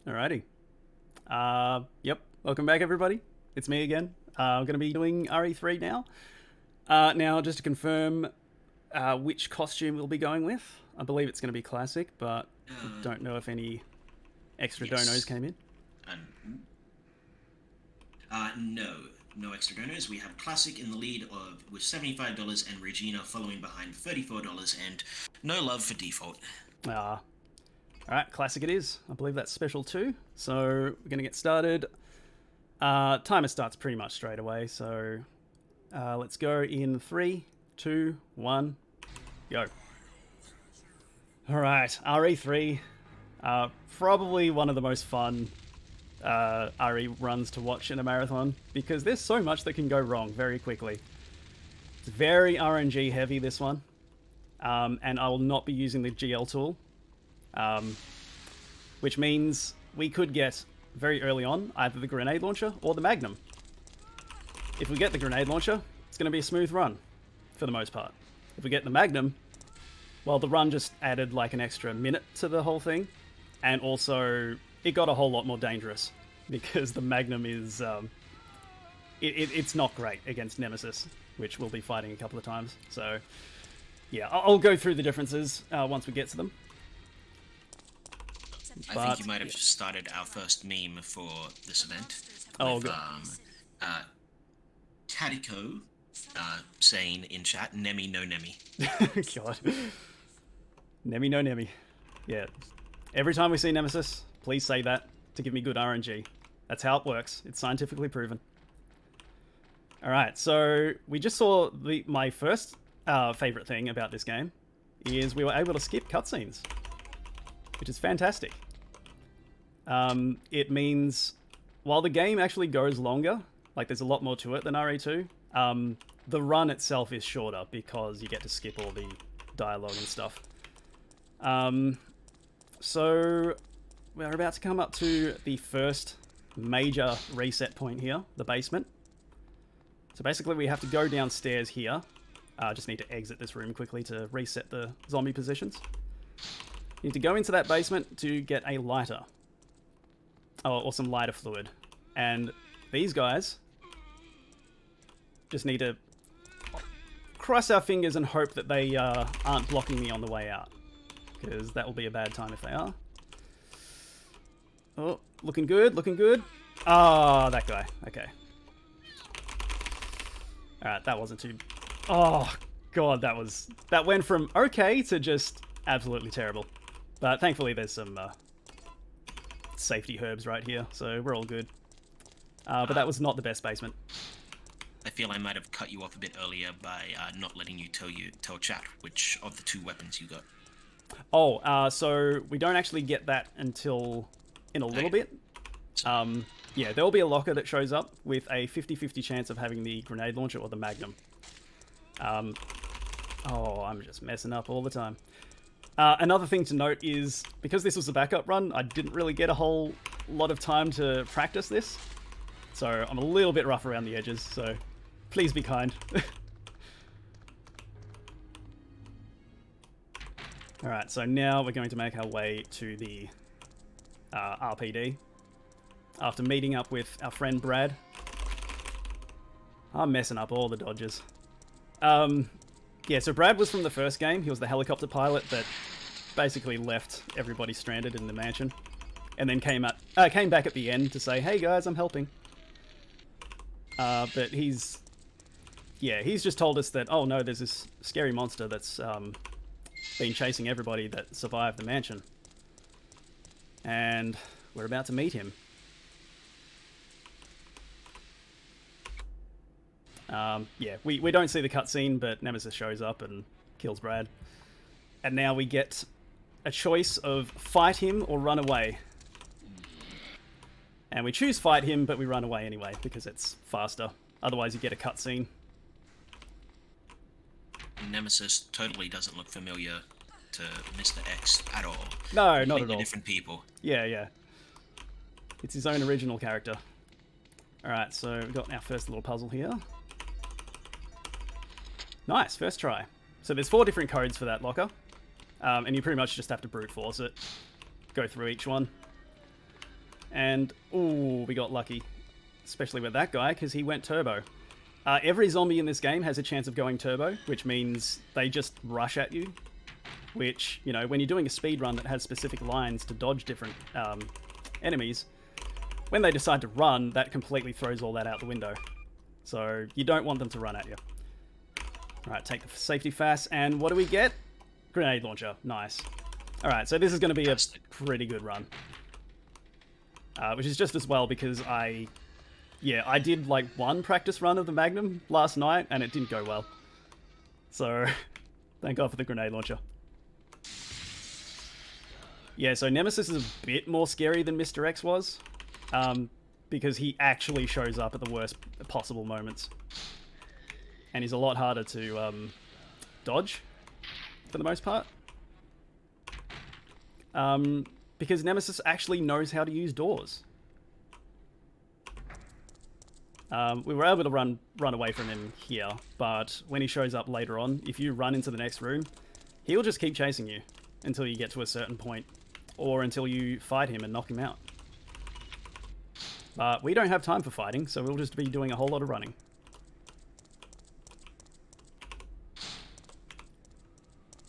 Alrighty. Yep. Welcome back, everybody. It's me again. I'm going to be doing RE3 now. Now, just to confirm which costume we'll be going with. I believe it's going to be classic, but I don't know if any extra donos Yes. came in. No, no extra donors. We have Classic in the lead of with $75 and Regina following behind $34 and no love for default. Alright, classic it is. I believe that's special too. So we're going to get started. Timer starts pretty much straight away. So let's go in 3, 2, 1, go. Alright, RE3. Probably one of the most fun RE runs to watch in a marathon because there's so much that can go wrong very quickly. It's very RNG heavy, this one. And I will not be using the GL tool. Which means we could get very early on either the grenade launcher or the Magnum. If we get the grenade launcher, it's going to be a smooth run for the most part. If we get the Magnum, well, the run just added like an extra minute to the whole thing, and also it got a whole lot more dangerous because the Magnum is it's not great against Nemesis, which we'll be fighting a couple of times. So yeah, I'll go through the differences once we get to them. I think you might have started our first meme for this event. Oh, with, good. Tatico saying in chat, Nemi no Nemi. God. Nemi no Nemi. Yeah. Every time we see Nemesis, please say that to give me good RNG. That's how it works. It's scientifically proven. Alright, so we just saw my first favorite thing about this game is we were able to skip cutscenes, which is fantastic. It means while the game actually goes longer, like there's a lot more to it than RE2, the run itself is shorter because you get to skip all the dialogue and stuff. So we're about to come up to the first major reset point here, the basement. So basically we have to go downstairs here. Just need to exit this room quickly to reset the zombie positions. You need to go into that basement to get a lighter. Or some lighter fluid. And these guys just need to cross our fingers and hope that they aren't blocking me on the way out. Because that will be a bad time if they are. Oh, looking good, looking good. Ah, that guy. Okay. Alright, that wasn't too... Oh, God, that went from okay to just absolutely terrible. But thankfully there's some safety herbs right here, so we're all good. But that was not the best basement. I feel I might have cut you off a bit earlier by not letting you tell chat which of the two weapons you got. Oh, so we don't actually get that until in a little bit. Yeah, there will be a locker that shows up with a 50-50 chance of having the grenade launcher or the Magnum. Oh, I'm just messing up all the time. Another thing to note is, because this was a backup run, I didn't really get a whole lot of time to practice this. So I'm a little bit rough around the edges, so please be kind. Alright, so now we're going to make our way to the RPD. After meeting up with our friend Brad. I'm messing up all the dodges. Yeah, so Brad was from the first game. He was the helicopter pilot that basically left everybody stranded in the mansion. And then came back at the end to say, hey guys, I'm helping. But he's just told us that, oh no, there's this scary monster that's been chasing everybody that survived the mansion. And we're about to meet him. Yeah, we don't see the cutscene, but Nemesis shows up and kills Brad. And now we get a choice of fight him or run away. And we choose fight him, but we run away anyway, because it's faster. Otherwise you get a cutscene. Nemesis totally doesn't look familiar to Mr. X at all. No, not at all. Different people. Yeah, yeah. It's his own original character. Alright, so we've got our first little puzzle here. Nice, first try. So there's 4 different codes for that locker. And you pretty much just have to brute force it. Go through each one. And, ooh, we got lucky. Especially with that guy, because he went turbo. Every zombie in this game has a chance of going turbo, which means they just rush at you. Which, you know, when you're doing a speedrun that has specific lines to dodge different enemies, when they decide to run, that completely throws all that out the window. So you don't want them to run at you. Alright, take the safety fast, and what do we get? Grenade launcher. Nice. Alright, so this is going to be a pretty good run. Which is just as well because I did like one practice run of the Magnum last night, and it didn't go well. So, thank God for the grenade launcher. Yeah, so Nemesis is a bit more scary than Mr. X was. Because he actually shows up at the worst possible moments. And he's a lot harder to dodge, for the most part. Because Nemesis actually knows how to use doors. We were able to run away from him here, but when he shows up later on, if you run into the next room, he'll just keep chasing you until you get to a certain point, or until you fight him and knock him out. But we don't have time for fighting, so we'll just be doing a whole lot of running.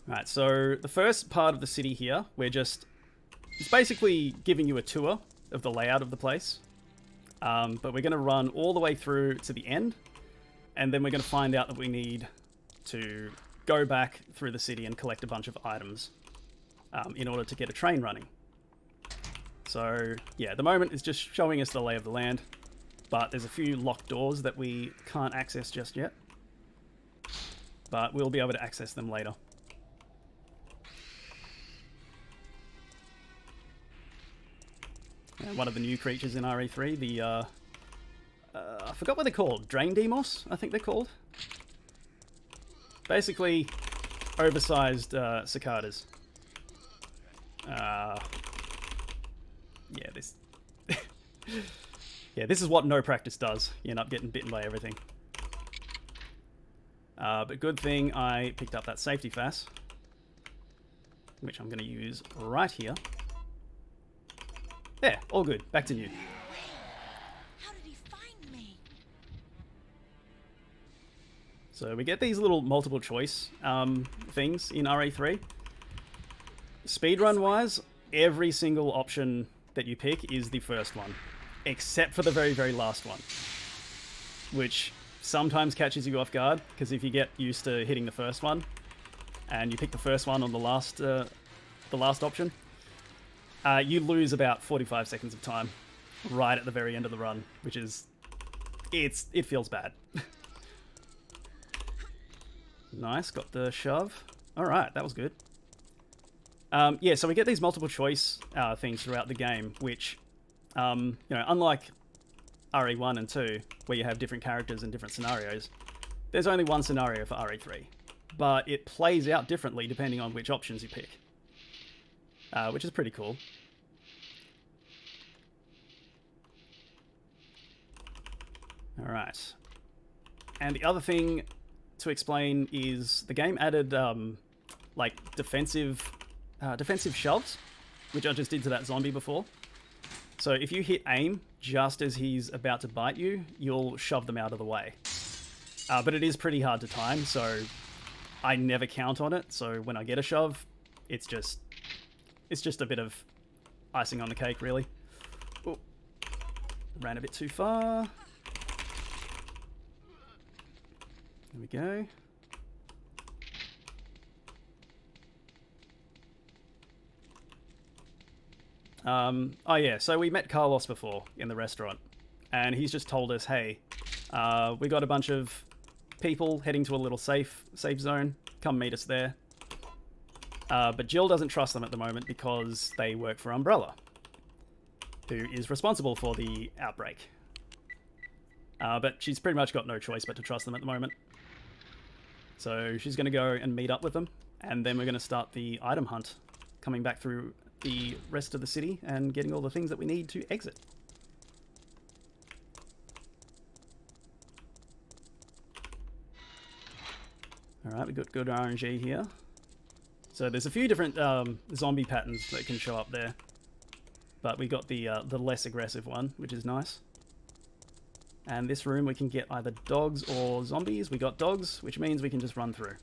Right, so the first part of the city here, it's basically giving you a tour of the layout of the place. But we're going to run all the way through to the end, and then we're going to find out that we need to go back through the city and collect a bunch of items in order to get a train running. So, yeah, at the moment it's just showing us the lay of the land, but there's a few locked doors that we can't access just yet. But we'll be able to access them later. And one of the new creatures in RE3, the, I forgot what they're called, Drain Demos, I think they're called. Basically, oversized cicadas. Yeah, this... yeah, this is what no practice does. You end up getting bitten by everything. But good thing I picked up that safety fast, which I'm going to use right here. There, all good. Back to new. How did he find me? So we get these little multiple choice things in RE3. Speedrun-wise, every single option that you pick is the first one, except for the very, very last one, which sometimes catches you off guard, because if you get used to hitting the first one, and you pick the first one on the last option, you lose about 45 seconds of time right at the very end of the run, which is... it feels bad. Nice, got the shove. Alright, that was good. Yeah, so we get these multiple choice things throughout the game, which, you know, unlike RE1 and 2, where you have different characters and different scenarios, there's only one scenario for RE3, but it plays out differently depending on which options you pick. Which is pretty cool. Alright. And the other thing to explain is the game added, like, defensive shoves, which I just did to that zombie before. So if you hit aim just as he's about to bite you, you'll shove them out of the way. But it is pretty hard to time, so I never count on it. So when I get a shove, it's just a bit of icing on the cake, really. Ooh. Ran a bit too far. There we go. Oh yeah, so we met Carlos before in the restaurant, and he's just told us, hey, we got a bunch of people heading to a little safe zone. Come meet us there. But Jill doesn't trust them at the moment because they work for Umbrella, who is responsible for the outbreak. But she's pretty much got no choice but to trust them at the moment. So she's going to go and meet up with them, and then we're going to start the item hunt, coming back through the rest of the city and getting all the things that we need to exit. Alright, we've got good RNG here. So there's a few different zombie patterns that can show up there. but we got the less aggressive one, which is nice. And this room we can get either dogs or zombies. We got dogs, which means we can just run through.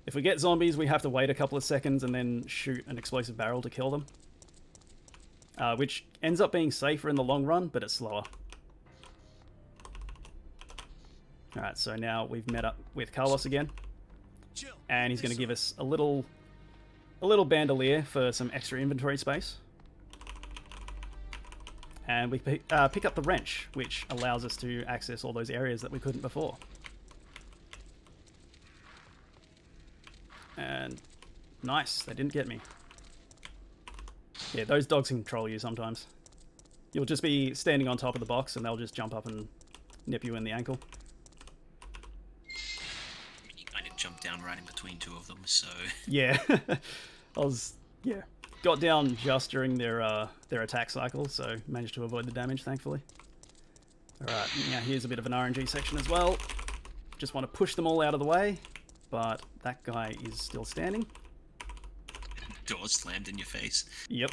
If we get zombies, we have to wait a couple of seconds and then shoot an explosive barrel to kill them. Which ends up being safer in the long run, but it's slower. Alright, so now we've met up with Carlos again. And he's going to give us a little bandolier for some extra inventory space. And we pick up the wrench, which allows us to access all those areas that we couldn't before. And nice, they didn't get me. Yeah, those dogs can control you sometimes. You'll just be standing on top of the box and they'll just jump up and nip you in the ankle. You kind of jumped down right in between two of them, so... Yeah, got down just during their attack cycle, so managed to avoid the damage, thankfully. Alright, now here's a bit of an RNG section as well. Just want to push them all out of the way, but that guy is still standing. Door slammed in your face. Yep.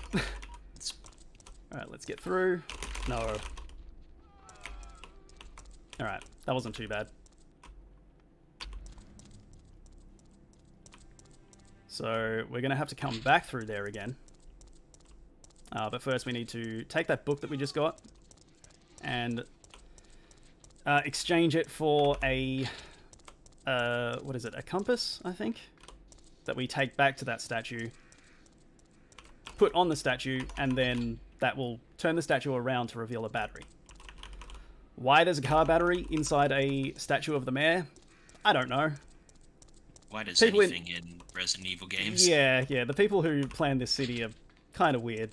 Alright, let's get through. No. Alright, that wasn't too bad. So we're going to have to come back through there again. But first we need to take that book that we just got and exchange it for a, what is it, a compass, I think, that we take back to that statue, put on the statue, and then that will turn the statue around to reveal a battery. Why there's a car battery inside a statue of the mayor? I don't know. Why does anything in Resident Evil games? Yeah, the people who plan this city are kind of weird.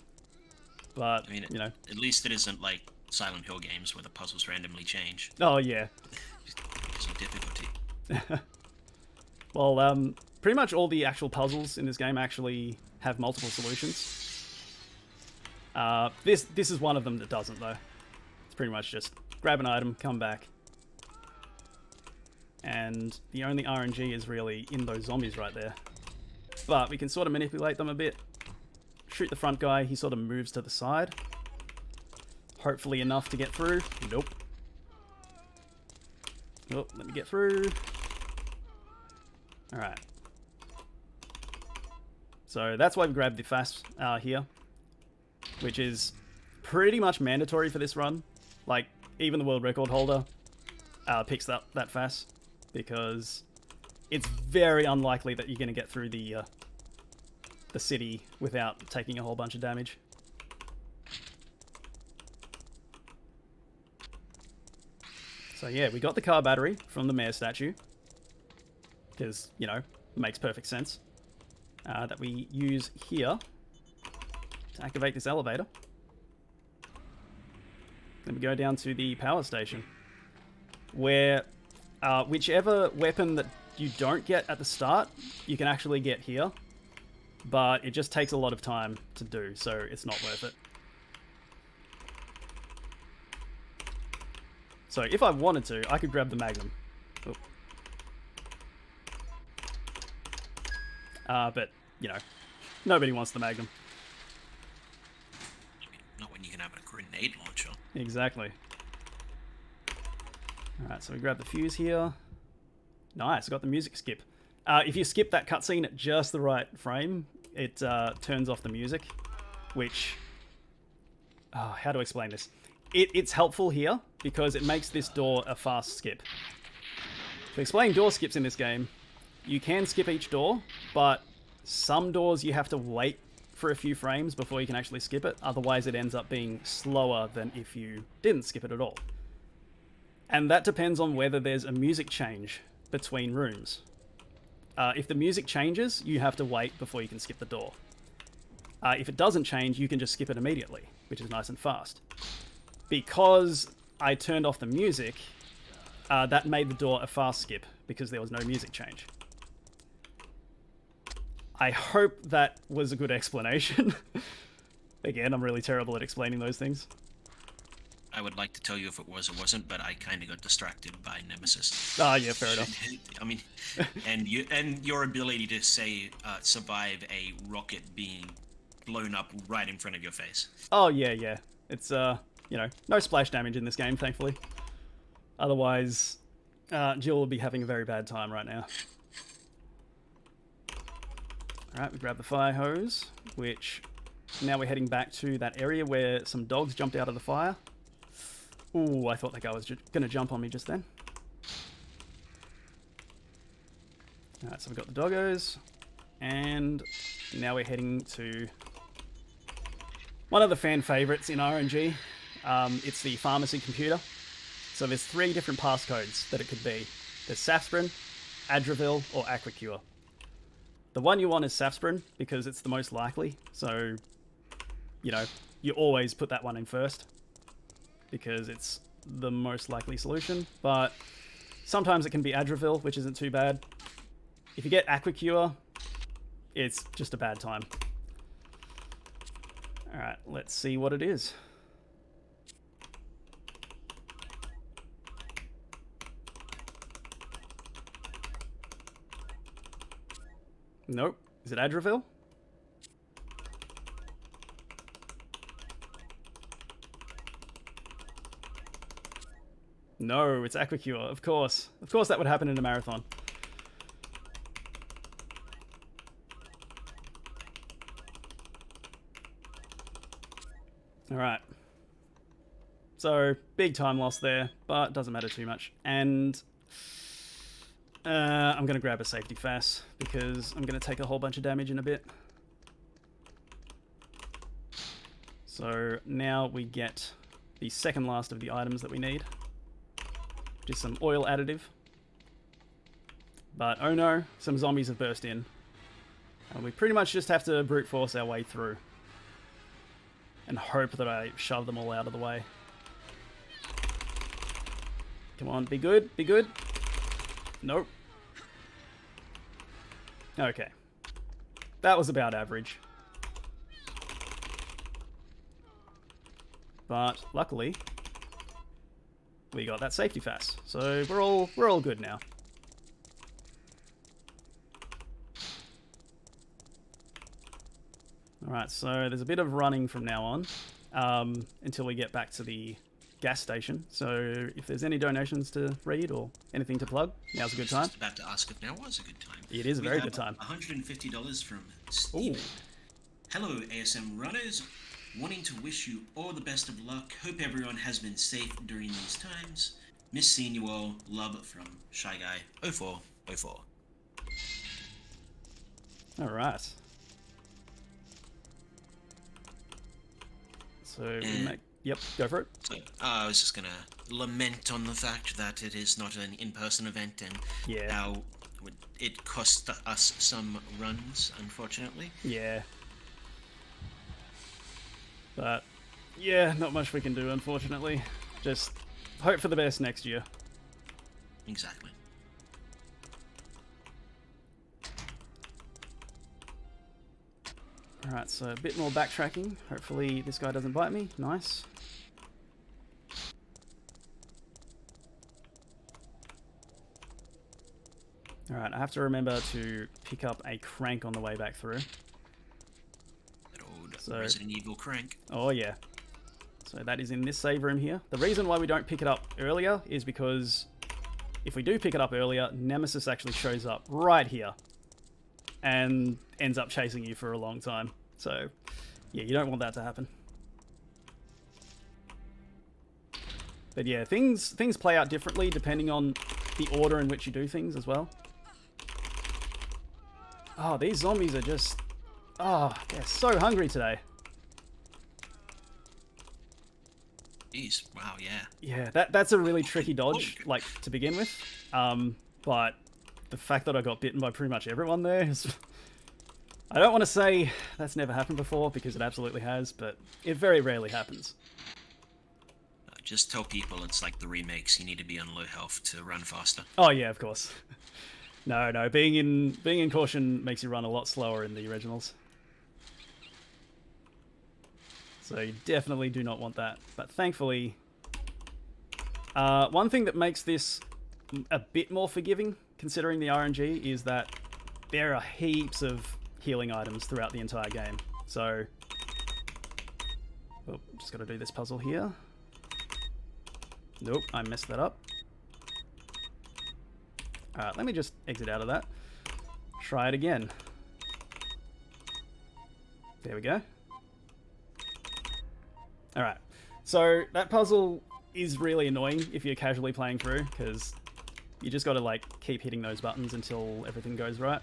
But, I mean, you know. At least it isn't like Silent Hill games where the puzzles randomly change. Oh, yeah. Some difficulty. Well, pretty much all the actual puzzles in this game actually have multiple solutions. This is one of them that doesn't, though. It's pretty much just grab an item, come back. And the only RNG is really in those zombies right there. But we can sort of manipulate them a bit. Shoot the front guy, he sort of moves to the side. Hopefully enough to get through. Nope. Oh, let me get through. Alright. So that's why we grabbed the fast here. Which is pretty much mandatory for this run. Like, even the world record holder picks up that fast. Because it's very unlikely that you're going to get through the city without taking a whole bunch of damage. So yeah, we got the car battery from the mayor statue. Because, you know, makes perfect sense. That we use here to activate this elevator. Then we go down to the power station. Where... whichever weapon that you don't get at the start, you can actually get here. But it just takes a lot of time to do, so it's not worth it. So if I wanted to, I could grab the Magnum. But, you know, nobody wants the Magnum. I mean, not when you can have a grenade launcher. Exactly. Alright, so we grab the fuse here. Nice, got the music skip. If you skip that cutscene at just the right frame, it turns off the music, which... Oh, how to explain this? It's helpful here, because it makes this door a fast skip. To explain door skips in this game, you can skip each door, but some doors you have to wait for a few frames before you can actually skip it, otherwise it ends up being slower than if you didn't skip it at all. And that depends on whether there's a music change between rooms. If the music changes, you have to wait before you can skip the door. If it doesn't change, you can just skip it immediately, which is nice and fast. Because I turned off the music, that made the door a fast skip, because there was no music change. I hope that was a good explanation. Again, I'm really terrible at explaining those things. I would like to tell you if it was or wasn't, but I kind of got distracted by Nemesis. Ah, yeah, fair enough. I mean, and your ability to say survive a rocket being blown up right in front of your face. Oh, yeah, yeah. It's, you know, no splash damage in this game, thankfully. Otherwise, Jill will be having a very bad time right now. Alright, we grab the fire hose, which now we're heading back to that area where some dogs jumped out of the fire. Ooh, I thought that guy was going to jump on me just then. Alright, so we've got the doggos, and now we're heading to one of the fan favorites in RNG. It's the pharmacy computer. So there's 3 different passcodes that it could be. There's Safsprin, Adravil, or Aquacure. The one you want is Safsprin because it's the most likely. So, you know, you always put that one in first because it's the most likely solution. But sometimes it can be Adravil, which isn't too bad. If you get Aquacure, it's just a bad time. Alright, let's see what it is. Nope. Is it Adravil? No, it's Aquacure, of course. Of course that would happen in a marathon. Alright. So, big time loss there, but doesn't matter too much. And I'm going to grab a safety fast because I'm going to take a whole bunch of damage in a bit. So now we get the second last of the items that we need. Just some oil additive. But oh no, some zombies have burst in. And we pretty much just have to brute force our way through. And hope that I shove them all out of the way. Come on, be good, be good. Nope. Okay. That was about average. But luckily, we got that safety fast. So we're all good now. Alright, so there's a bit of running from now on until we get back to the gas station. So if there's any donations to read or anything to plug, now's a good time. I was just about to ask if now was a good time. It is a very good time. $150 from Steven. Hello, ASM runners. Wanting to wish you all the best of luck. Hope everyone has been safe during these times. Miss seeing you all. Love from Shy Guy 0404. Alright. So, yep, go for it. So, I was just gonna lament on the fact that it is not an in-person event and how it cost us some runs, unfortunately. Yeah. But, yeah, not much we can do, unfortunately. Just hope for the best next year. Exactly. Alright, so a bit more backtracking. Hopefully this guy doesn't bite me. Nice. Alright, I have to remember to pick up a crank on the way back through. That old Resident Evil crank. Oh yeah. So that is in this save room here. The reason why we don't pick it up earlier is because if we do pick it up earlier, Nemesis actually shows up right here and ends up chasing you for a long time. So, yeah, you don't want that to happen. But yeah, things play out differently depending on the order in which you do things as well. Oh, these zombies are just... Oh, they're so hungry today. Jeez, wow, yeah. Yeah, that's a really tricky dodge, like, to begin with. But the fact that I got bitten by pretty much everyone there is... I don't want to say that's never happened before, because it absolutely has, but it very rarely happens. Just tell people it's like the remakes. You need to be on low health to run faster. Oh yeah, of course. No, being in caution makes you run a lot slower in the originals. So you definitely do not want that. But thankfully, one thing that makes this a bit more forgiving, considering the RNG, is that there are heaps of healing items throughout the entire game. So, oh, just got to do this puzzle here. Nope, I messed that up. Alright, let me just exit out of that. Try it again. There we go. Alright, so that puzzle is really annoying if you're casually playing through, because you just got to like keep hitting those buttons until everything goes right.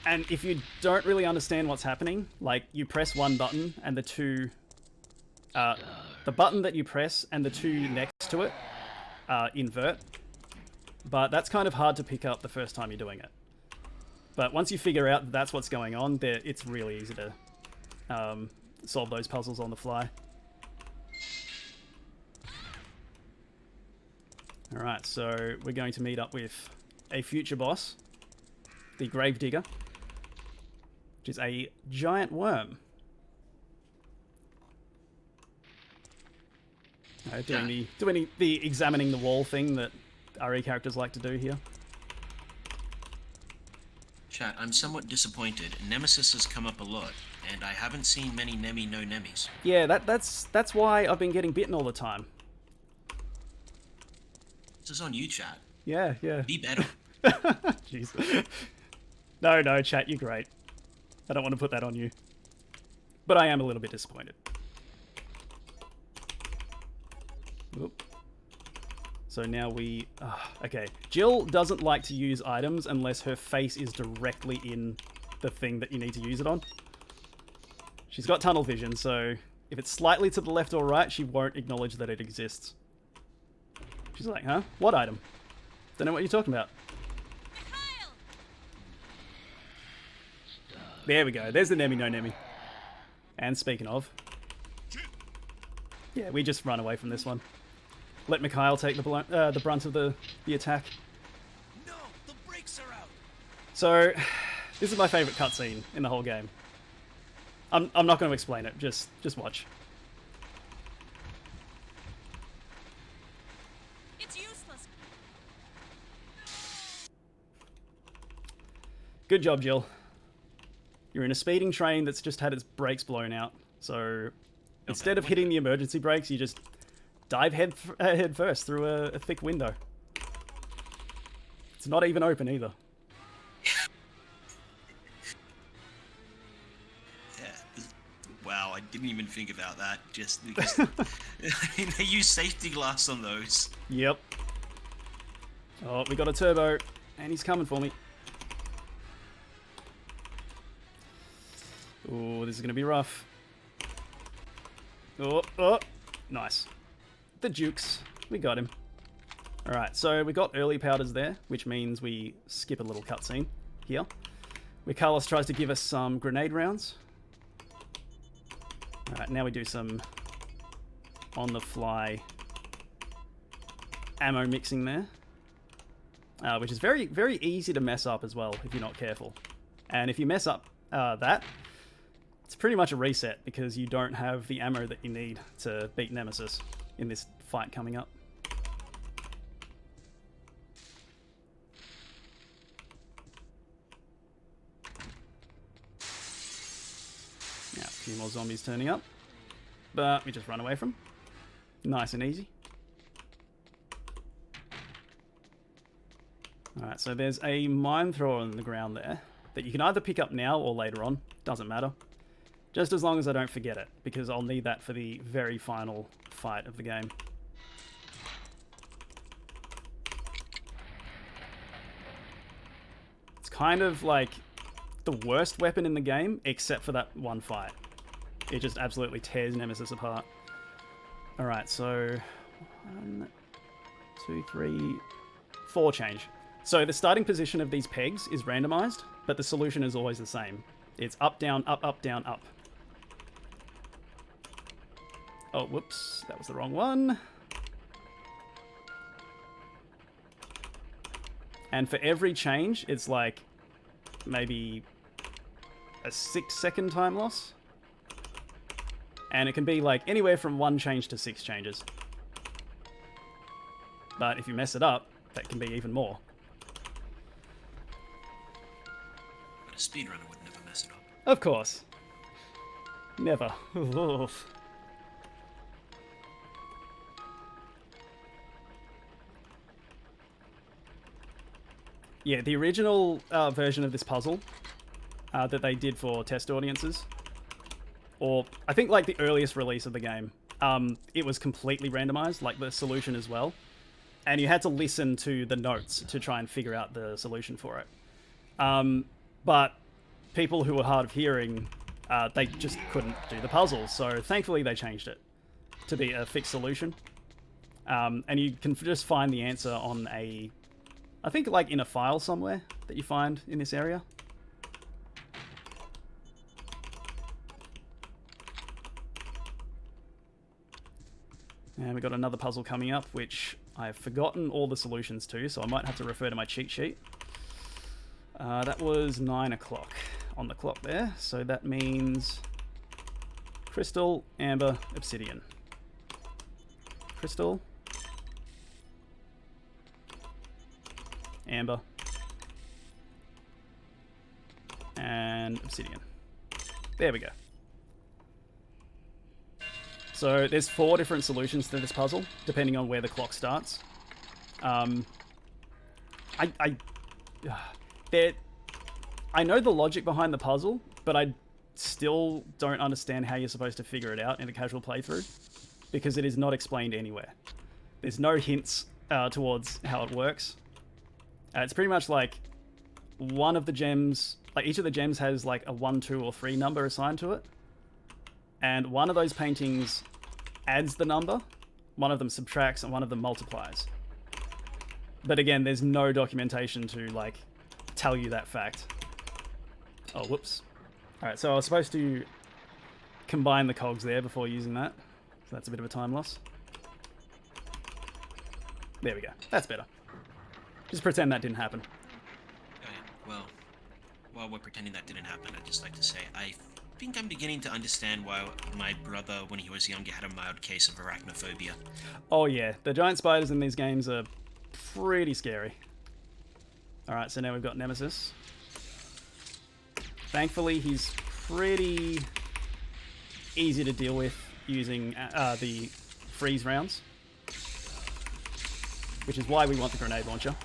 And if you don't really understand what's happening, like you press one button and the button that you press and the two next to it invert, but that's kind of hard to pick up the first time you're doing it. But once you figure out that that's what's going on, it's really easy to solve those puzzles on the fly. Alright, so we're going to meet up with a future boss, the Grave Digger, which is a giant worm. Doing the examining the wall thing that RE characters like to do here. Chat, I'm somewhat disappointed. Nemesis has come up a lot, and I haven't seen many Nemi no Nemis. Yeah, that's why I've been getting bitten all the time. This is on you, chat. Yeah. Be better. Jeez. No, chat, you're great. I don't want to put that on you. But I am a little bit disappointed. Oop. So now we... okay. Jill doesn't like to use items unless her face is directly in the thing that you need to use it on. She's got tunnel vision, so if it's slightly to the left or right, she won't acknowledge that it exists. She's like, huh? What item? Don't know what you're talking about. Mikhail! There we go. There's the Nemi no Nemi. And speaking of... yeah, we just run away from this one. Let Mikhail take the brunt of the attack. No, the brakes are out. So, this is my favourite cutscene in the whole game. I'm not going to explain it. Just watch. It's useless. Good job, Jill. You're in a speeding train that's just had its brakes blown out. So, instead of hitting the emergency brakes, you just dive head first through a thick window. It's not even open either. Wow, I didn't even think about that. Just because they use safety glass on those. Yep. Oh, we got a turbo, and he's coming for me. Oh, this is gonna be rough. Oh, nice. The Jukes, we got him. All right, so we got early powders there, which means we skip a little cutscene here, where Carlos tries to give us some grenade rounds. All right, now we do some on-the-fly ammo mixing there, which is very, very easy to mess up as well if you're not careful. And if you mess up that, it's pretty much a reset because you don't have the ammo that you need to beat Nemesis in this fight coming up. Now, a few more zombies turning up, but we just run away from. Nice and easy. Alright, so there's a mine thrower on the ground there that you can either pick up now or later on. Doesn't matter. Just as long as I don't forget it, because I'll need that for the very final fight of the game. It's kind of like the worst weapon in the game, except for that one fight. It just absolutely tears Nemesis apart. Alright, so 1, 2, 3, 4 change. So the starting position of these pegs is randomized, but the solution is always the same. It's up, down, up, down, up. Oh, whoops, that was the wrong one. And for every change, it's like maybe a 6-second time loss. And it can be like anywhere from 1 change to 6 changes. But if you mess it up, that can be even more. speedrunner would never mess it up. Of course. Never. Oof. Yeah, the original version of this puzzle that they did for test audiences, or I think like the earliest release of the game, it was completely randomized, like the solution as well. And you had to listen to the notes to try and figure out the solution for it. But people who were hard of hearing, they just couldn't do the puzzle. So thankfully they changed it to be a fixed solution. And you can just find the answer on a, I think like in a file somewhere that you find in this area. And we've got another puzzle coming up, which I've forgotten all the solutions to, so I might have to refer to my cheat sheet. That was 9 o'clock on the clock there, so that means crystal, amber, obsidian. Crystal, amber, and obsidian. There we go. So there's 4 different solutions to this puzzle, depending on where the clock starts. I know the logic behind the puzzle, but I still don't understand how you're supposed to figure it out in a casual playthrough, because it is not explained anywhere. There's no hints towards how it works. It's pretty much like one of the gems, like each of the gems has like a 1, 2, or 3 number assigned to it. And one of those paintings adds the number, one of them subtracts, and one of them multiplies. But again, there's no documentation to, like, tell you that fact. Oh, whoops. Alright, so I was supposed to combine the cogs there before using that. So that's a bit of a time loss. There we go. That's better. Just pretend that didn't happen. Oh, yeah. Well, while we're pretending that didn't happen, I'd just like to say I think I'm beginning to understand why my brother, when he was younger, had a mild case of arachnophobia. Oh yeah, the giant spiders in these games are pretty scary. Alright, so now we've got Nemesis. Thankfully, he's pretty easy to deal with using the freeze rounds, which is why we want the grenade launcher.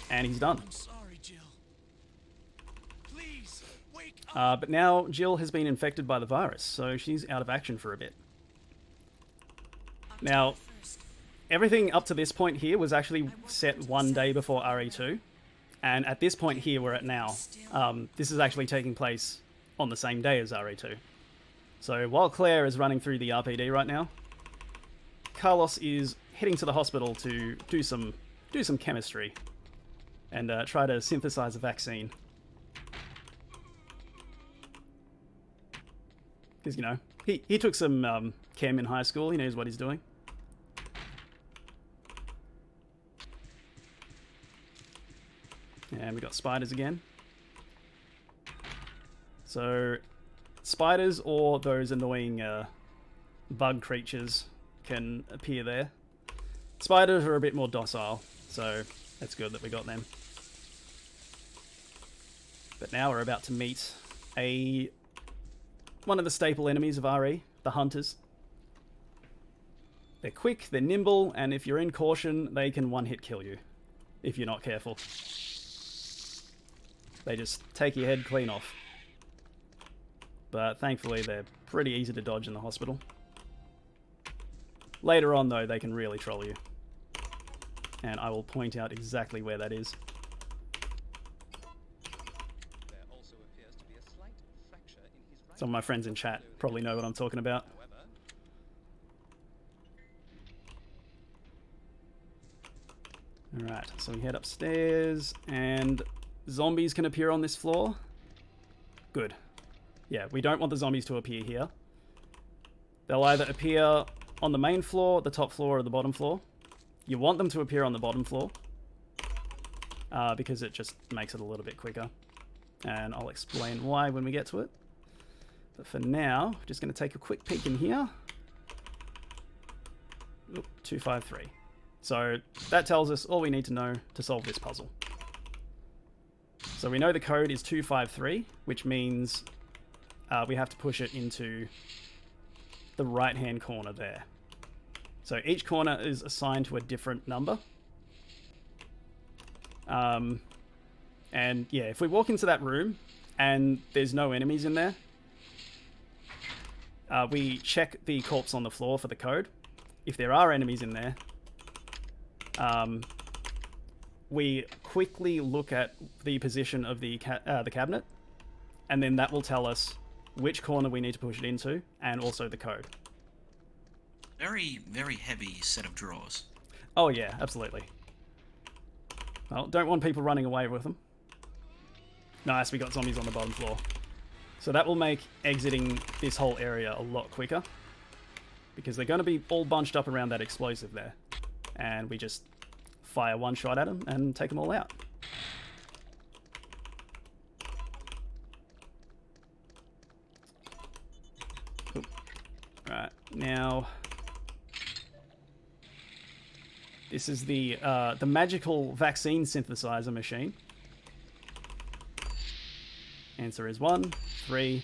And he's done. I'm sorry, Jill. Please, wake up. But now Jill has been infected by the virus, so she's out of action for a bit. Now, everything up to this point here was actually set one day before RE2. And at this point here we're at now, this is actually taking place on the same day as RE2. So while Claire is running through the RPD right now, Carlos is heading to the hospital to do some chemistry and try to synthesize a vaccine. Because, you know, he took some chem in high school, he knows what he's doing. And we got spiders again. So, spiders or those annoying bug creatures can appear there. Spiders are a bit more docile, so it's good that we got them. But now we're about to meet one of the staple enemies of RE, the hunters. They're quick, they're nimble, and if you're in caution, they can one-hit kill you, if you're not careful. They just take your head clean off. But thankfully, they're pretty easy to dodge in the hospital. Later on, though, they can really troll you. And I will point out exactly where that is. There also appears to be a slight fracture in his right. Some of my friends in chat probably know what I'm talking about. Alright, so we head upstairs, and zombies can appear on this floor. Good. Yeah, we don't want the zombies to appear here. They'll either appear on the main floor, the top floor, or the bottom floor. You want them to appear on the bottom floor, because it just makes it a little bit quicker. And I'll explain why when we get to it. But for now, just going to take a quick peek in here. Oop, 253. So that tells us all we need to know to solve this puzzle. So we know the code is 253, which means we have to push it into the right-hand corner there. So each corner is assigned to a different number. And yeah, if we walk into that room and there's no enemies in there, we check the corpse on the floor for the code. If there are enemies in there, we quickly look at the position of the cabinet, and then that will tell us which corner we need to push it into, and also the code. Very, very heavy set of drawers. Oh yeah, absolutely. Well, don't want people running away with them. Nice, we got zombies on the bottom floor. So that will make exiting this whole area a lot quicker, because they're going to be all bunched up around that explosive there. And we just fire one shot at them and take them all out. Right, now this is the magical vaccine synthesizer machine. Answer is 1, 3,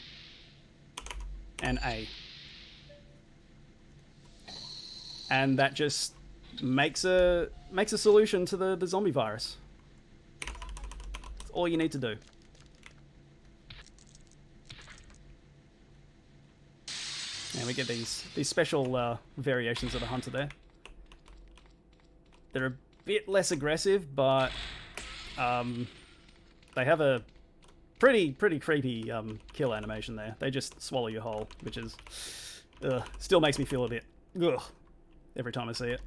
and A. And that just makes a solution to the zombie virus. That's all you need to do. And we get these special variations of the hunter there. They're a bit less aggressive, but they have a pretty creepy kill animation there. They just swallow you whole, which is still makes me feel a bit ugh every time I see it.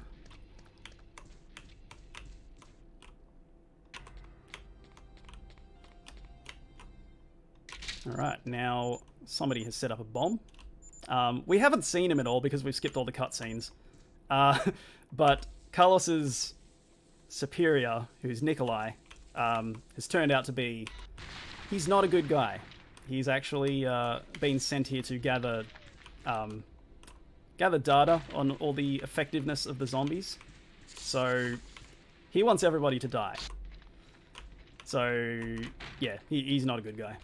Alright, now somebody has set up a bomb. We haven't seen him at all because we've skipped all the cutscenes. But Carlos's superior, who's Nikolai, has turned out to be... He's not a good guy. He's actually been sent here to gather data on all the effectiveness of the zombies. So he wants everybody to die. So yeah, he's not a good guy.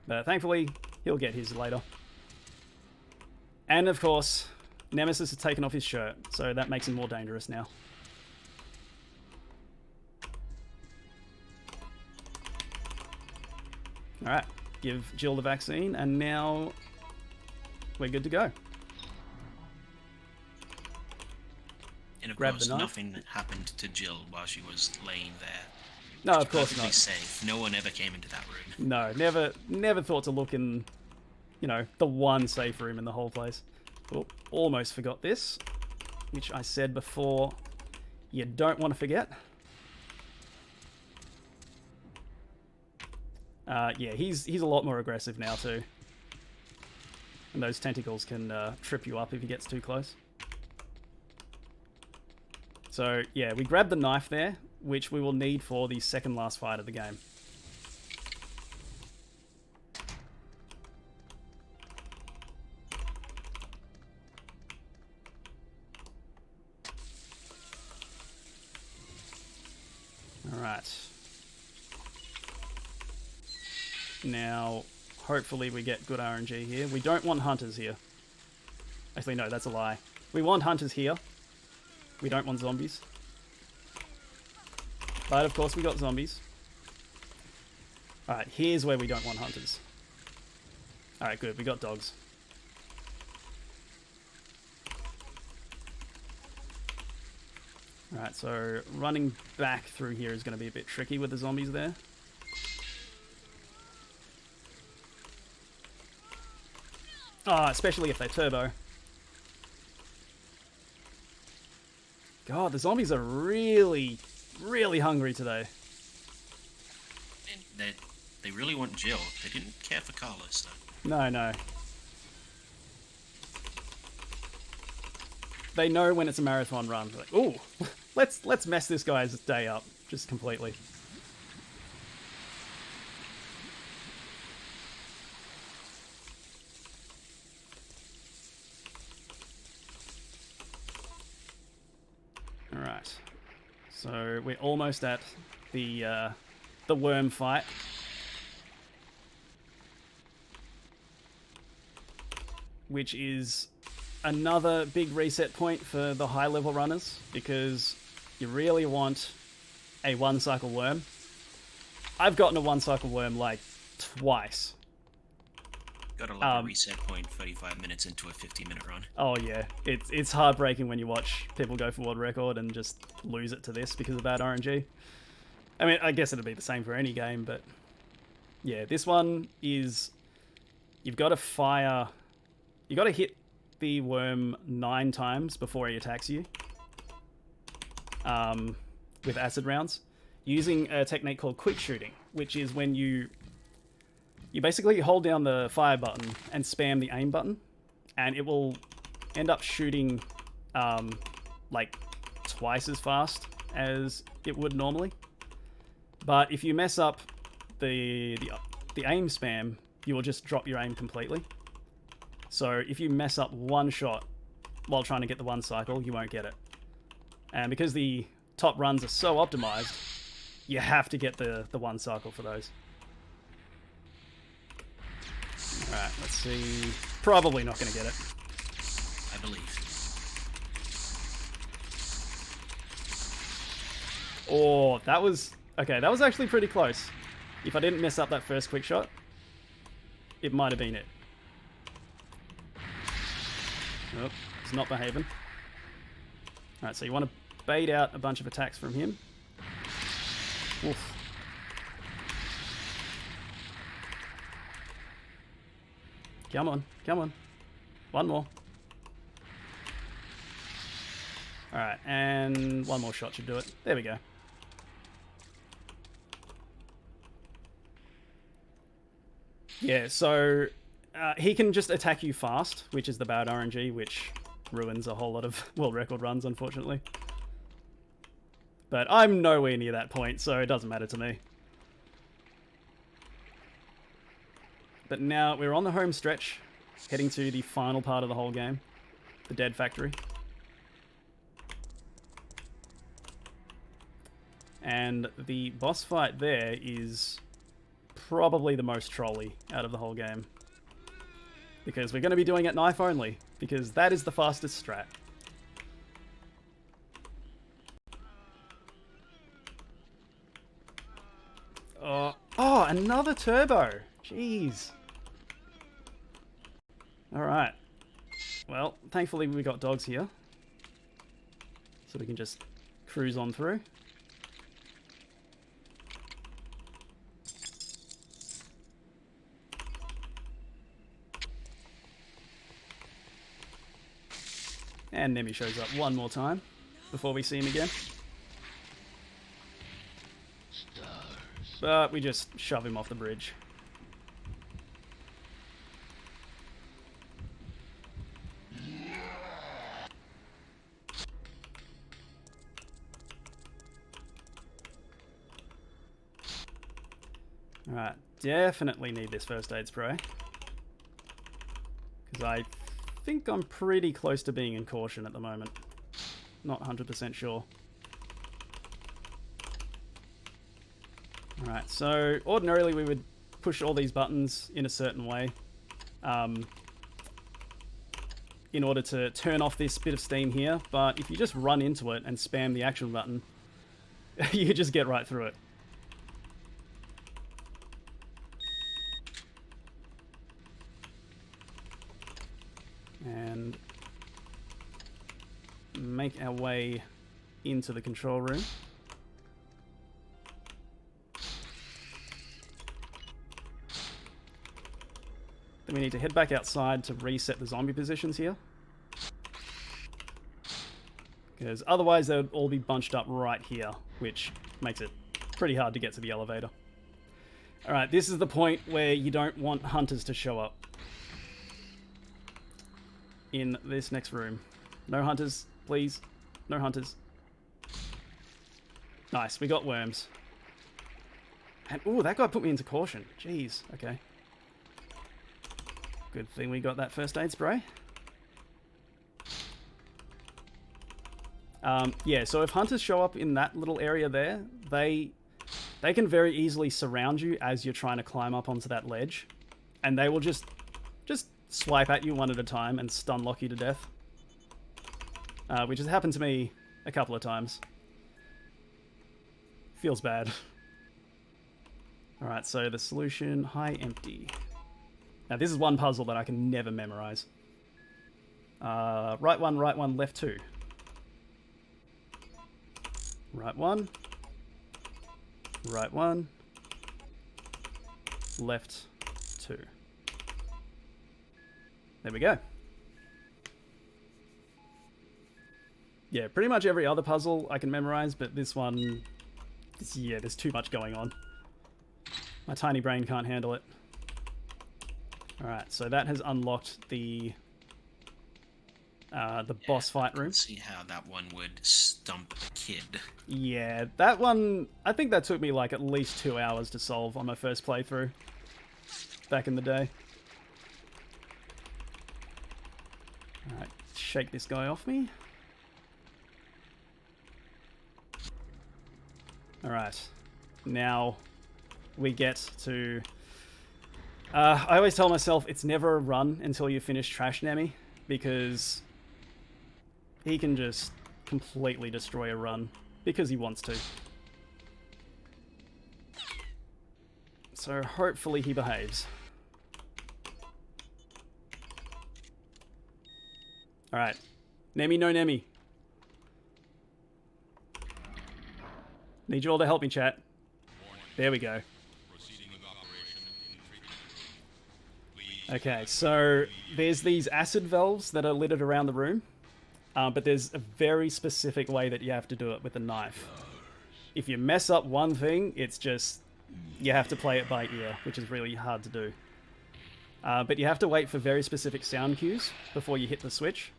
But thankfully, he'll get his later. And of course, Nemesis has taken off his shirt, so that makes him more dangerous now. Alright, give Jill the vaccine, and now we're good to go. And of Grab course, the knife. nothing happened to Jill while she was laying there. No, of course Perfectly not. safe. No one ever came into that room. No, never thought to look in, you know, the one safe room in the whole place. Oh, almost forgot this, which I said before, you don't want to forget. Yeah, he's a lot more aggressive now too. And those tentacles can trip you up if he gets too close. So yeah, we grab the knife there, which we will need for the second last fight of the game. Alright. Now, hopefully we get good RNG here. We don't want hunters here. Actually, no, that's a lie. We want hunters here. We don't want zombies. But of course we got zombies. Alright, here's where we don't want hunters. Alright, good, we got dogs. Alright, so running back through here is going to be a bit tricky with the zombies there. Ah, especially if they turbo. God, the zombies are really hungry today. And they really want Jill. They didn't care for Carlos, though. No. They know when it's a marathon run. They're like, ooh, let's mess this guy's day up just completely. Alright. So we're almost at the worm fight. which is another big reset point for the high level runners, because you really want a 1 cycle worm. I've gotten a 1 cycle worm like twice. Gotta love a reset point 35 minutes into a 50-minute run. Oh yeah, it's heartbreaking when you watch people go for world record and just lose it to this because of bad RNG. I mean, I guess it'd be the same for any game, but yeah, this one is, you've got to fire, you got to hit the worm 9 times before he attacks you with acid rounds, using a technique called quick shooting, which is when you basically hold down the fire button and spam the aim button, and it will end up shooting like twice as fast as it would normally. But if you mess up the aim spam, you will just drop your aim completely. So if you mess up one shot while trying to get the 1 cycle, you won't get it. And because the top runs are so optimized, you have to get the 1 cycle for those. Alright, let's see. Probably not going to get it. I believe. Oh, that was... Okay, that was actually pretty close. If I didn't mess up that first quick shot, it might have been it. Nope, he's not behaving. Alright, so you want to bait out a bunch of attacks from him. Oof. Come on, come on. One more. Alright, and one more shot should do it. There we go. Yeah, so he can just attack you fast, which is the bad RNG, which ruins a whole lot of world record runs, unfortunately. But I'm nowhere near that point, so it doesn't matter to me. But now we're on the home stretch, heading to the final part of the whole game, the Dead Factory. And the boss fight there is probably the most trolly out of the whole game, because we're going to be doing it knife only, because that is the fastest strat. Oh, another turbo. Jeez. Alright. Well, thankfully we got dogs here, so we can just cruise on through. And Nemi shows up one more time before we see him again. But we just shove him off the bridge. Alright, definitely need this first aid spray, because I think I'm pretty close to being in caution at the moment. Not 100% sure. Alright, so ordinarily we would push all these buttons in a certain way in order to turn off this bit of steam here, but if you just run into it and spam the action button, you just get right through it. And make our way into the control room. Then we need to head back outside to reset the zombie positions here, because otherwise they would all be bunched up right here, which makes it pretty hard to get to the elevator. Alright, this is the point where you don't want hunters to show up in this next room. No hunters, please. No hunters. Nice, we got worms. And, ooh, that guy put me into caution. Jeez, okay. Good thing we got that first aid spray. Yeah, so if hunters show up in that little area there, they can very easily surround you as you're trying to climb up onto that ledge, and they will just swipe at you one at a time and stun lock you to death. Which has happened to me a couple of times. Feels bad. Alright, so the solution, high empty. Now this is one puzzle that I can never memorize. Right one, left two. Right one. Right one. Left two. There we go. Yeah, pretty much every other puzzle I can memorize, but this one... yeah, there's too much going on. My tiny brain can't handle it. Alright, so that has unlocked the boss fight room. See how that one would stump a kid. Yeah, that one... I think that took me like at least 2 hours to solve on my first playthrough. Back in the day. Alright, shake this guy off me. Alright, now we get to... I always tell myself it's never a run until you finish Trash Nemi, because he can just completely destroy a run, because he wants to. So hopefully he behaves. Alright, Nemi no Nemi. Need you all to help me, chat. There we go. Okay, so there's these acid valves that are littered around the room, but there's a very specific way that you have to do it with a knife. If you mess up one thing, it's just... you have to play it by ear, which is really hard to do. But you have to wait for very specific sound cues before you hit the switch.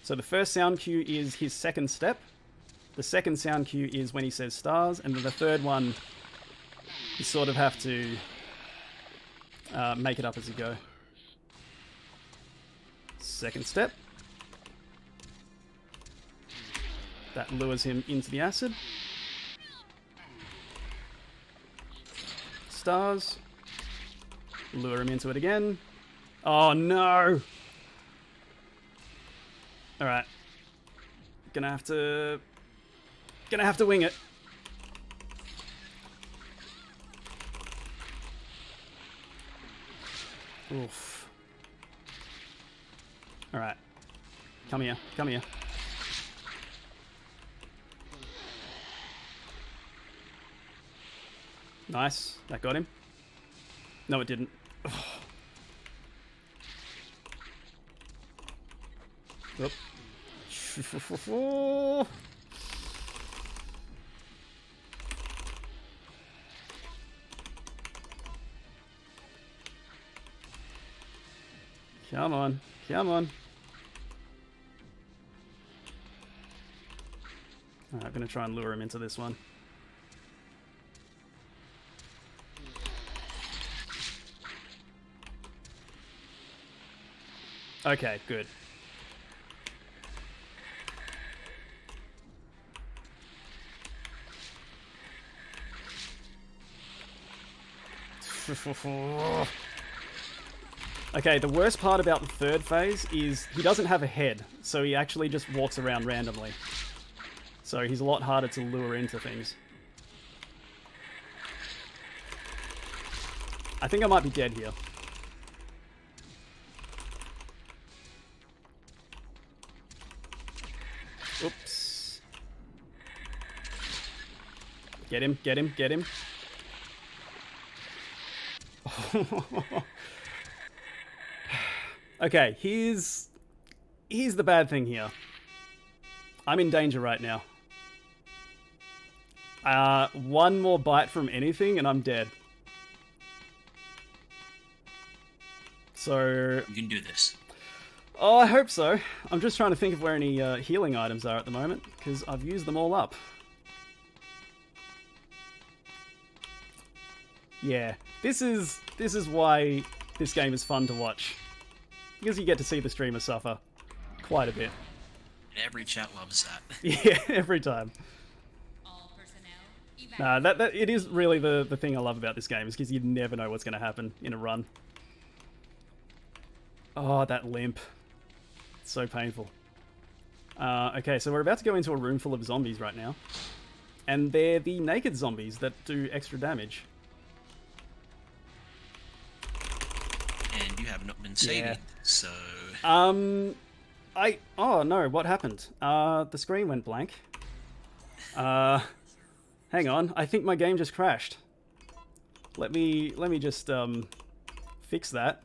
So the first sound cue is his second step. The second sound cue is when he says stars, and then the third one, you sort of have to make it up as you go. Second step. That lures him into the acid. Stars. Lure him into it again. Oh no! Alright. Gonna have to wing it. Oof. Alright. Come here. Come here. Nice. That got him. No, it didn't. Oop. Come on. Come on. Alright, I'm going to try and lure him into this one. Okay, good. Okay, the worst part about the third phase is he doesn't have a head, so he actually just walks around randomly. So he's a lot harder to lure into things. I think I might be dead here. Oops. Get him, get him, get him. Okay, here's the bad thing here. I'm in danger right now. One more bite from anything and I'm dead. So... You can do this. Oh, I hope so. I'm just trying to think of where any healing items are at the moment, because I've used them all up. Yeah, this is why this game is fun to watch. Because you get to see the streamer suffer quite a bit. Every chat loves that. Yeah, every time. All personnel, That it is really the thing I love about this game, is because you never know what's going to happen in a run. Oh, that limp. It's so painful. Okay, so we're about to go into a room full of zombies right now. And they're the naked zombies that do extra damage. And you have not been saving, Yeah. so... Oh no, what happened? The screen went blank. Hang on, I think my game just crashed. Let me just, fix that.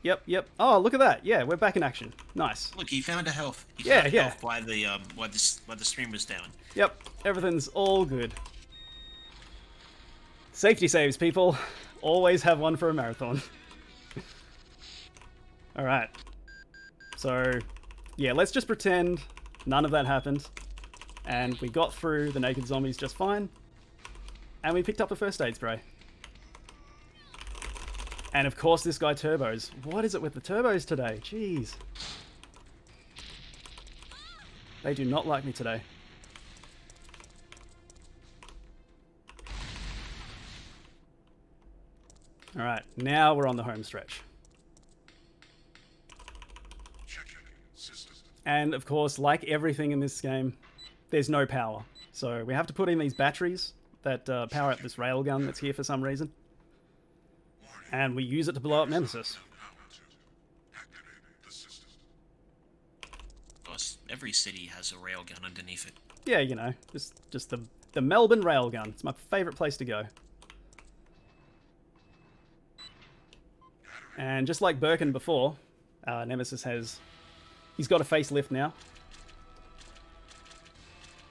Yep. Oh, look at that. Yeah, we're back in action. Nice. Look, he found a health. He Yeah, found yeah. health while the stream was down. Yep, everything's all good. Safety saves, people. Always have one for a marathon. Alright. So, yeah, let's just pretend none of that happened. And we got through the naked zombies just fine. And we picked up a first aid spray. And of course this guy turbos. What is it with the turbos today? Jeez. They do not like me today. Alright, now we're on the home stretch. And of course, like everything in this game, there's no power. So we have to put in these batteries that power up this railgun that's here for some reason. And we use it to blow up Nemesis. Of course, every city has a railgun underneath it. Yeah, you know, just the Melbourne railgun. It's my favourite place to go. And just like Birkin before, Nemesis he's got a facelift now.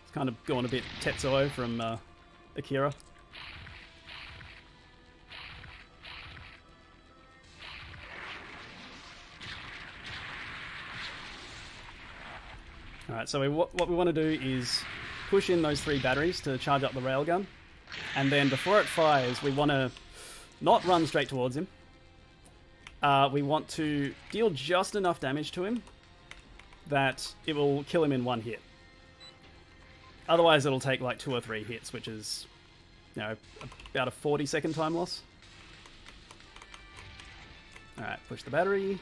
It's kind of gone a bit Tetsuo from Akira. Alright, so what we want to do is push in those 3 batteries to charge up the railgun. And then before it fires, we want to not run straight towards him. We want to deal just enough damage to him that it will kill him in one hit. Otherwise, it'll take like 2 or 3 hits, which is, you know, about a 40-second time loss. Alright, push the battery.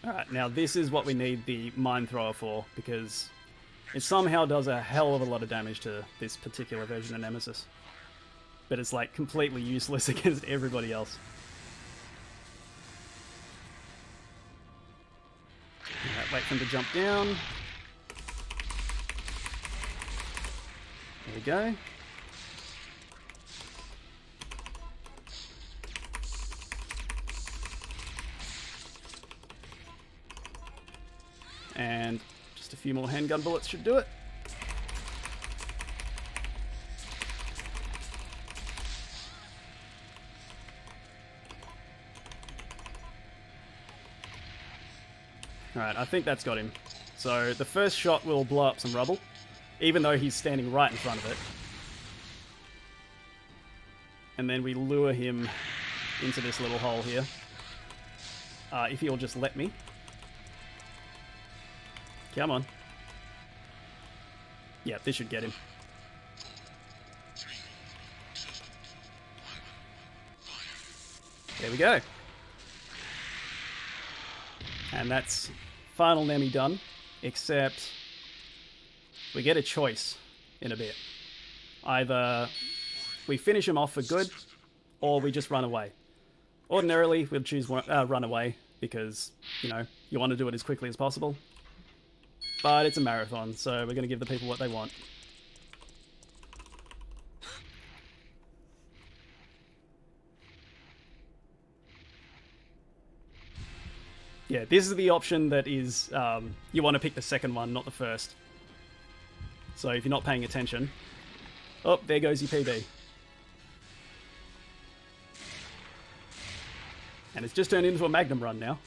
Alright, now this is what we need the mine thrower for, because it somehow does a hell of a lot of damage to this particular version of Nemesis. But it's like completely useless against everybody else. Alright, wait for him to jump down. There we go. And just a few more handgun bullets should do it. Alright, I think that's got him. So the first shot will blow up some rubble, even though he's standing right in front of it. And then we lure him into this little hole here. If he'll just let me. Come on. Yeah, this should get him. There we go. And that's final Nemi done, except we get a choice in a bit. Either we finish him off for good, or we just run away. Ordinarily, we'd choose run away, because, you know, you want to do it as quickly as possible. But it's a marathon, so we're going to give the people what they want. Yeah, this is the option that is, you want to pick the second one, not the first. So if you're not paying attention... Oh, there goes your PB. And it's just turned into a Magnum run now.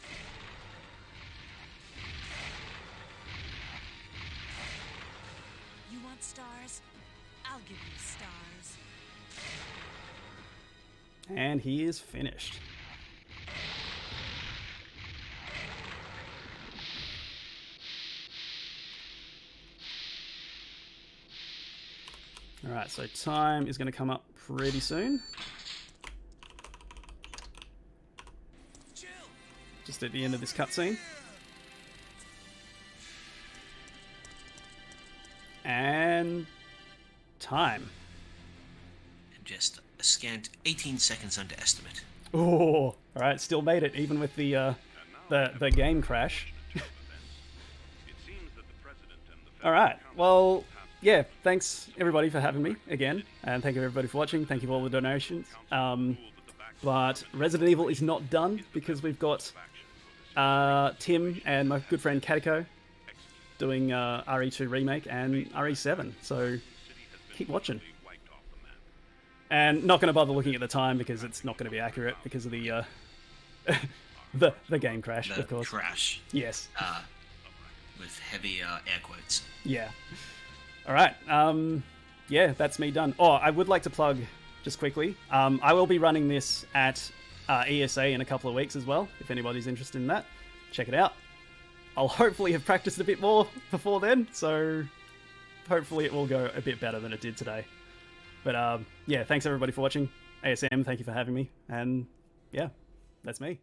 You want stars? I'll give you stars. And he is finished. Alright, so time is going to come up pretty soon. Jill. Just at the end of this cutscene. And time. And just a scant 18 seconds under estimate. Oh, alright, still made it, even with the game crash. Alright, well, yeah, thanks everybody for having me again, and thank you everybody for watching, thank you for all the donations. But Resident Evil is not done, because we've got Tim and my good friend Katiko doing RE2 Remake and RE7, so keep watching. And not going to bother looking at the time, because it's not going to be accurate, because of the the game crash, The of course. crash. Yes. With heavy air quotes. Yeah. Alright, yeah, that's me done. Oh, I would like to plug, just quickly, I will be running this at ESA in a couple of weeks as well, if anybody's interested in that. Check it out. I'll hopefully have practiced a bit more before then, so hopefully it will go a bit better than it did today. But yeah, thanks everybody for watching. ASM, thank you for having me, and yeah, that's me.